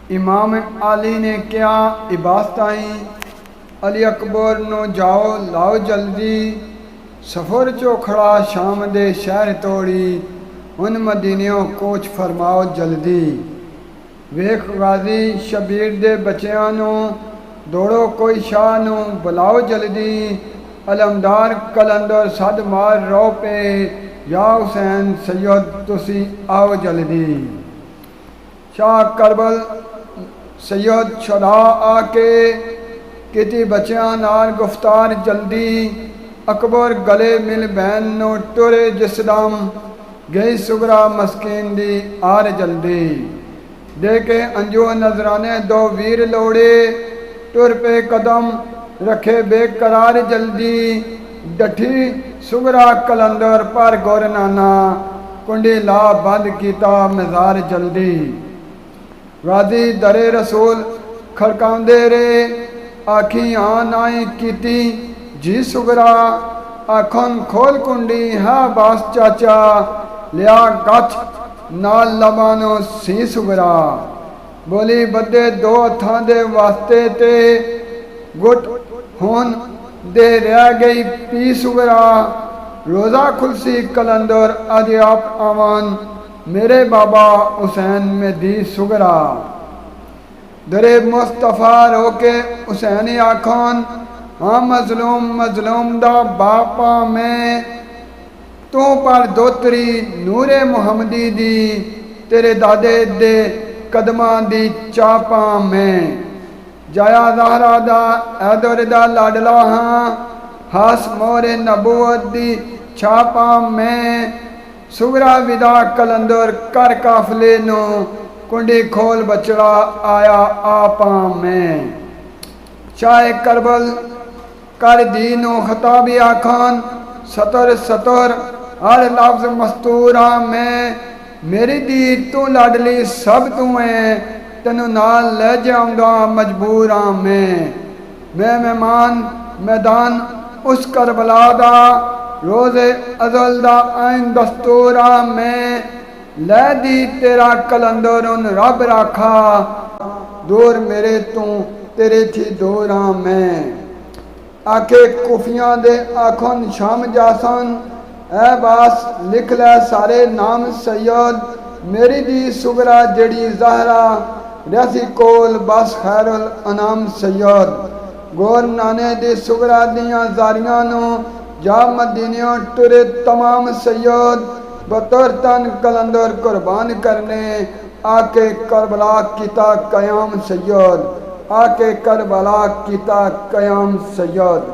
इमाम अली ने क्या इबादताई अली अकबर नो जाओ लाओ जल्दी सफ़र चो खड़ा शाम दे शहर तोड़ी उन मदीनियों कोच फरमाओ जल्दी। वेख गाजी शबीर दे बच्चियां नो दौड़ो कोई शाह नो बुलाओ जल्दी। अलमदार कलंदर सद मार रो पे या हुसैन सैयद तुसी आओ जल्दी। शाह करबल सैयद छुड़ा आके किती बच्चियां नाल गुफ्तार जल्दी। अकबर गले मिल बहन नो टुरे जिसदम गई सुगरा मस्कीन दी आर जल्दी। देखे अंजो नजराने दो वीर लोड़े टुर पे कदम रखे बेकरार जल्दी। डठी सुगरा कलंदर पर गौर नाना कुंडी ला बंद कीता मजार जल्दी। गाजी दरे रसूल खड़काउंदे रे आखी हाँ नाई कीती जी सुगरा आखन खोल कुंडी है बास चाचा लिया गच नाल लबानो सी सुगरा। बोली बदे दो हथां दे वास्ते ते गुट होन दे रह गई पी सुगरा। रोज़ा खुलसी कलंदर अज आप आवान मेरे बाबा हुसैन में दी सुगरा। दरे मुस्तफा रोके हुसैन आखन हाँ मजलूम मजलूम दा बापा मैं तू पर दोतरी नूरे मुहम्मदी दी तेरे दादे दे कदमां दी चापा मैं। जाया ज़हरा दा ऐदर दा लाडला हाँ हास मोरे नबूवत दी छापा मैं। सुगरा विदा कलंदर कर काफले नो कुंडी खोल बचड़ा आया आपा मैं। चाहे करबल कर दीनो खताबी आखान सतर सतर हर लफ्ज मस्तूरा मैं। मेरी दी तू लाडली सब तू है तेनू नाल ले जाऊंगा मजबूरा मैं मेहमान मैदान उस करबला दा रोज़े अजल दा आइन दस्तूरा मैं। लै दी तेरा कलंदर उन रब राखा दूर मेरे तू तेरे थी दूरा मैं। आखे कुफियां दे आखन शाम जासन ऐ बास लिख लै सारे नाम सैयद मेरी दी सुगरा जड़ी ज़हरा रसी कोल बस खैरुल अनाम सैयद। गोर नाने दी सुगरा दियां जारियां नो जा मदीनियों टुरे तमाम सैयद। बतौर तन कलंदर कुर्बान करने आके करबला कीता कयाम सैयद आके करबला कीता कयाम सैयद।